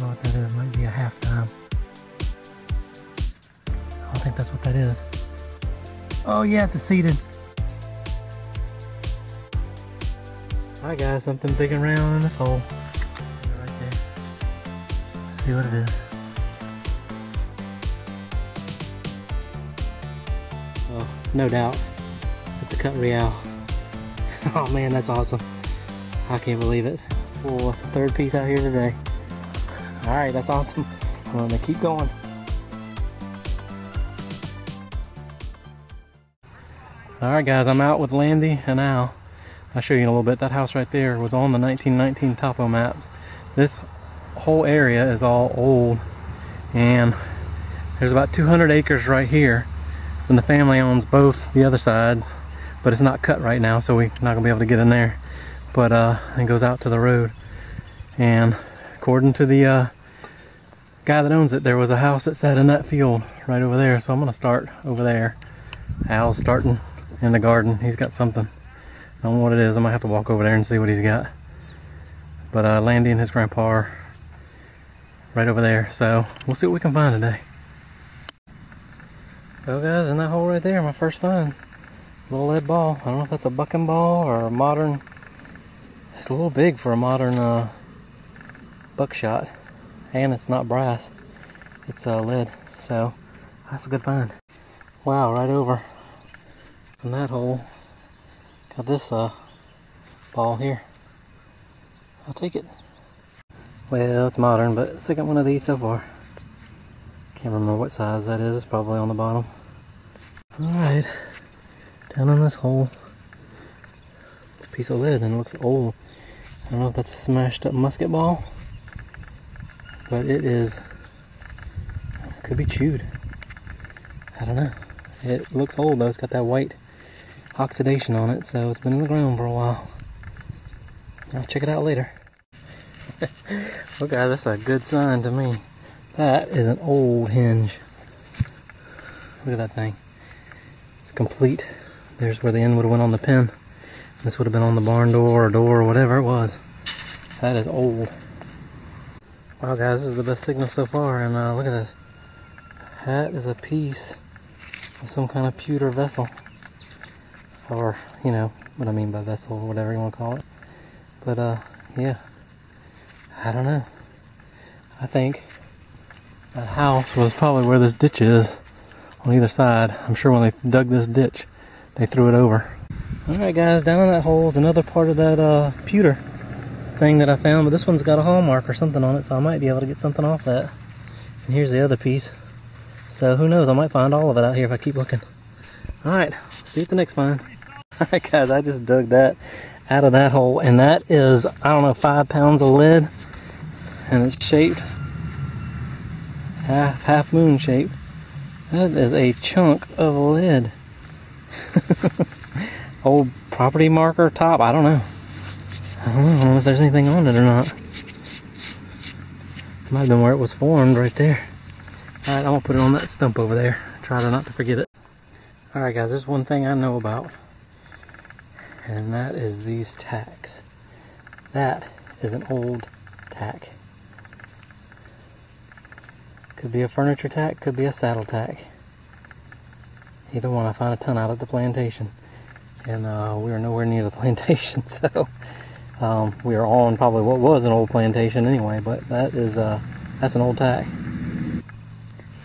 know what that is. Might be a halftime. I think that's what that is. Oh yeah, it's a seated. Alright guys, something big and round in this hole. Right there. Let's see what it is. Oh, no doubt. It's a cut real. Oh man, that's awesome. I can't believe it. Oh, it's the third piece out here today. Alright, that's awesome. I'm gonna keep going. Alright guys, I'm out with Landy and Al. I'll show you in a little bit. That house right there was on the 1919 topo maps. This whole area is all old, and there's about 200 acres right here, and the family owns both the other sides, but it's not cut right now, so we're not gonna be able to get in there. But it goes out to the road, and according to the guy that owns it, there was a house that sat in that field right over there, so I'm gonna start over there. Al's starting in the garden. He's got something. I don't know what it is. I might have to walk over there and see what he's got. But Landy and his grandpa are right over there, so we'll see what we can find today. Well guys, in that hole right there, my first find. Little lead ball. I don't know if that's a bucking ball or a modern. It's a little big for a modern buckshot, and it's not brass. It's lead, so that's a good find. Wow, right over in that hole. Got this ball here. I'll take it. Well, it's modern, but second one of these so far. Can't remember what size that is. It's probably on the bottom. Alright, down in this hole. It's a piece of lead and it looks old. I don't know if that's a smashed up musket ball, but it is, could be chewed. I don't know. It looks old though. It's got that white oxidation on it, so it's been in the ground for a while. I'll check it out later. Well guys, that's a good sign to me. That is an old hinge. Look at that thing. It's complete. There's where the end would have went on the pin. This would have been on the barn door or door or whatever it was. That is old. Wow guys, this is the best signal so far, and look at this. That is a piece of some kind of pewter vessel. Or, you know, what I mean by vessel, or whatever you want to call it. But, yeah. I don't know. I think that house was probably where this ditch is on either side. I'm sure when they dug this ditch, they threw it over. Alright guys, down in that hole is another part of that pewter thing that I found, but this one's got a hallmark or something on it, so I might be able to get something off that. And here's the other piece. So who knows, I might find all of it out here if I keep looking. Alright, see you at the next find. Alright guys, I just dug that out of that hole, and that is, I don't know, 5 pounds of lead, and it's shaped half moon shaped. That is a chunk of lead. Old property marker top, I don't know. I don't know if there's anything on it or not. Might have been where it was formed right there. Alright, I'm gonna put it on that stump over there. Try not to forget it. Alright guys, there's one thing I know about, and that is these tacks. That is an old tack. Could be a furniture tack, could be a saddle tack. Either one. I found a ton out at the plantation, and we are nowhere near the plantation, so we are on probably what was an old plantation anyway, but that is that's an old tack.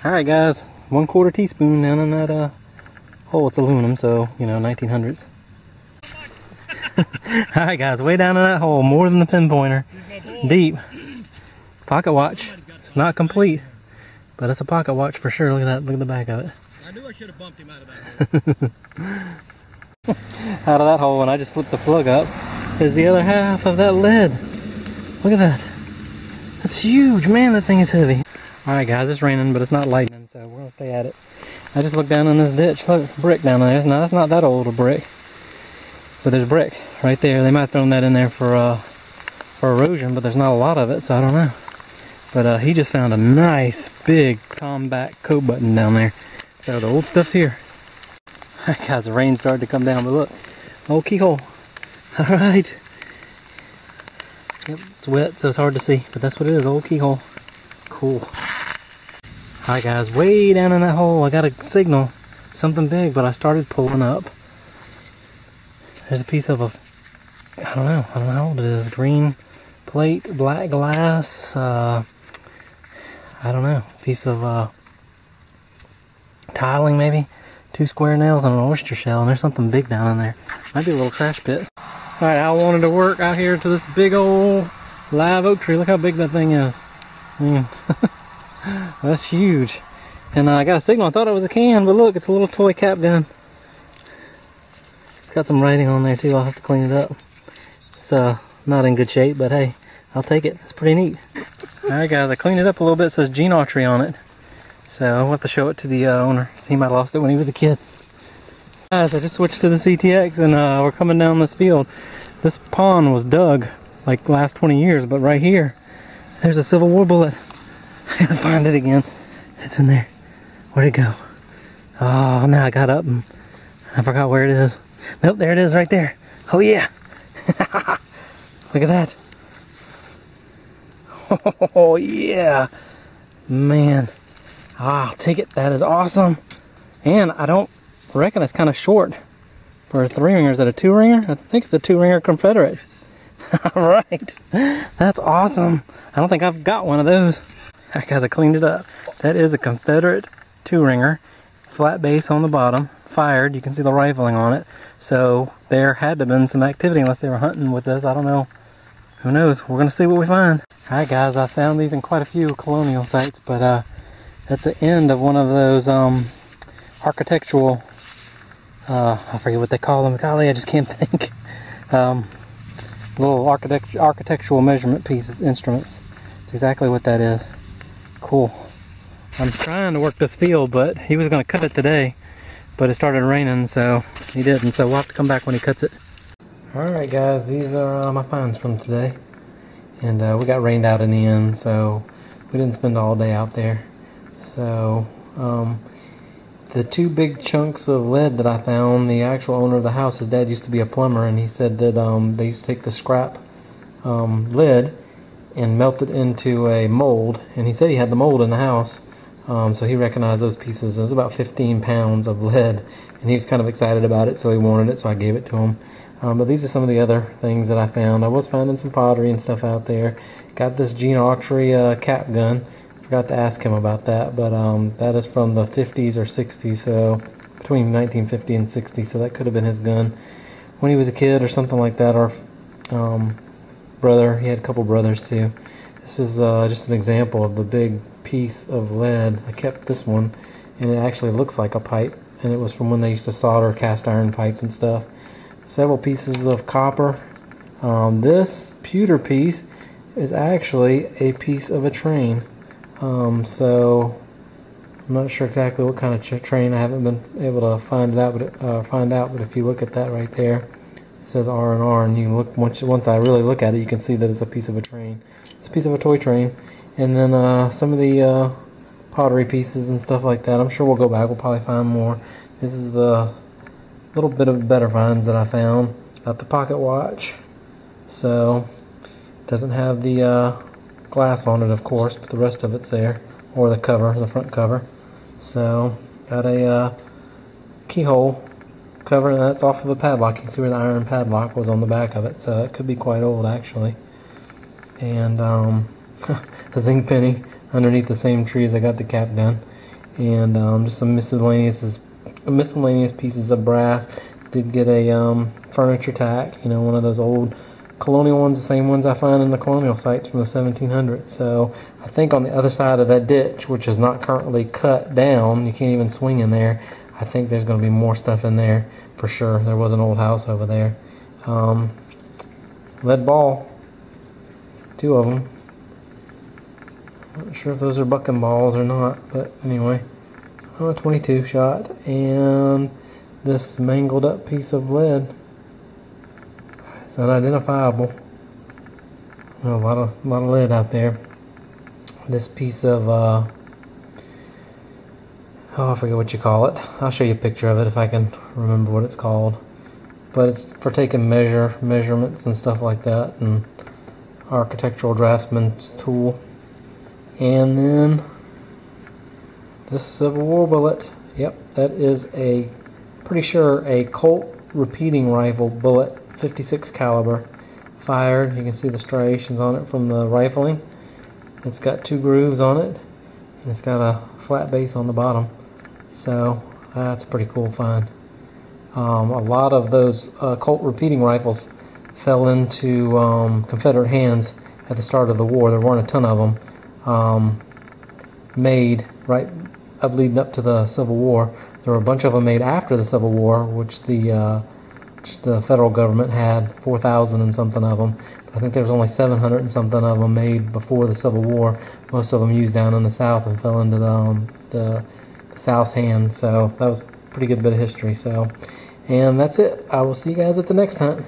Alright guys, 1/4 teaspoon down in that hole. It's aluminum, so you know, 1900s. Alright guys, way down in that hole, more than the pinpointer, deep. Pocket watch. It's not complete, but it's a pocket watch for sure. Look at that, look at the back of it. I knew I should have bumped him out of that hole. Out of that hole, and I just flipped the plug up, is the other half of that lead. Look at that. That's huge, man, that thing is heavy. Alright guys, it's raining, but it's not lightning, so we're gonna stay at it. I just looked down in this ditch. Look, brick down there. Now that's not that old a brick, but there's brick right there. They might have thrown that in there for erosion, but there's not a lot of it, so I don't know. But he just found a nice big combat coat button down there. So the old stuff's here. Alright guys, the rain started to come down, but look, old keyhole. Alright. Yep, it's wet, so it's hard to see, but that's what it is, old keyhole. Cool. Alright guys, way down in that hole I got a signal. Something big, but I started pulling up. There's a piece of I don't know how old it is. Green plate, black glass, I don't know, piece of tiling maybe. 2 square nails and an oyster shell, and there's something big down in there. Might be a little trash pit. Alright, I wanted to work out here to this big old live oak tree. Look how big that thing is. I mean, that's huge. And I got a signal. I thought it was a can, but look, it's a little toy cap gun. It's got some writing on there too. I'll have to clean it up. It's not in good shape, but hey, I'll take it. It's pretty neat. Alright guys, I cleaned it up a little bit. It says Gene Autry on it. So I'll have to show it to the owner. He might have lost it when he was a kid. Guys, I just switched to the CTX and we're coming down this field. This pond was dug like the last 20 years, but right here, there's a Civil War bullet. I gotta find it again. It's in there. Where'd it go? Oh, now I got up and I forgot where it is. Nope, there it is right there. Oh yeah. Look at that. Oh yeah. Man. I'll take it. That is awesome. And I don't reckon it's kind of short for a 3-ringer. Is that a 2-ringer? I think it's a 2-ringer Confederate. Alright. That's awesome. I don't think I've got one of those. Alright guys, I cleaned it up. That is a Confederate 2-ringer. Flat base on the bottom. Fired. You can see the rifling on it. So there had to have been some activity unless they were hunting with this. I don't know. Who knows? We're going to see what we find. Alright guys, I found these in quite a few colonial sites, but that's the end of one of those architectural, I forget what they call them. Golly, I just can't think. Little architectural measurement pieces, instruments. That's exactly what that is. Cool. I'm trying to work this field, but he was going to cut it today, but it started raining, so he didn't. So we'll have to come back when he cuts it. Alright guys, these are my finds from today. And we got rained out in the end, so we didn't spend all day out there. So, the 2 big chunks of lead that I found, the actual owner of the house, his dad used to be a plumber, and he said that they used to take the scrap lead and melt it into a mold, and he said he had the mold in the house, so he recognized those pieces. It was about 15 pounds of lead, and he was kind of excited about it, so he wanted it, so I gave it to him. But these are some of the other things that I found. I was finding some pottery and stuff out there. Got this Gene Autry cap gun. Forgot to ask him about that, but that is from the 50s or 60s, so between 1950 and 60, so that could have been his gun when he was a kid or something like that, or brother. He had a couple brothers too. This is just an example of the big piece of lead. I kept this one, and it actually looks like a pipe, and it was from when they used to solder cast iron pipe and stuff. Several pieces of copper. This pewter piece is actually a piece of a train. So I'm not sure exactly what kind of train. I haven't been able to find out, but if you look at that right there, it says R&R, and you look once I really look at it, you can see that it's a piece of a train. It's a piece of a toy train. And then some of the pottery pieces and stuff like that. I'm sure we'll go back. We'll probably find more. This is the little bit of better finds that I found. Got the pocket watch. So it doesn't have the glass on it, of course, but the rest of it's there, or the cover, the front cover. So got a keyhole cover, and that's off of a padlock. You can see where the iron padlock was on the back of it, so it could be quite old actually. And a zinc penny underneath the same tree as I got the cap gun, and just some miscellaneous pieces of brass. Did get a furniture tack, you know, one of those old colonial ones, the same ones I find in the colonial sites from the 1700s. So I think on the other side of that ditch, which is not currently cut down, you can't even swing in there, I think there's going to be more stuff in there for sure. There was an old house over there. Lead ball, 2 of them. Not sure if those are bucking balls or not, but anyway, a 22 shot, and this mangled up piece of lead. It's unidentifiable. A lot of lead out there. This piece of oh, I forget what you call it. I'll show you a picture of it if I can remember what it's called. But it's for taking measurements and stuff like that, and architectural draftsman's tool. And then this Civil War bullet. Yep, that is a, pretty sure, a Colt repeating rifle bullet, 56 caliber, fired. You can see the striations on it from the rifling. It's got 2 grooves on it, and it's got a flat base on the bottom. So that's a pretty cool find. A lot of those Colt repeating rifles fell into Confederate hands at the start of the war. There weren't a ton of them made right up leading up to the Civil War. There were a bunch of them made after the Civil War, which the federal government had 4,000 and something of them. I think there's only 700 and something of them made before the Civil War. Most of them used down in the South and fell into the South's hands. So that was a pretty good bit of history. So, and that's it. I will see you guys at the next hunt.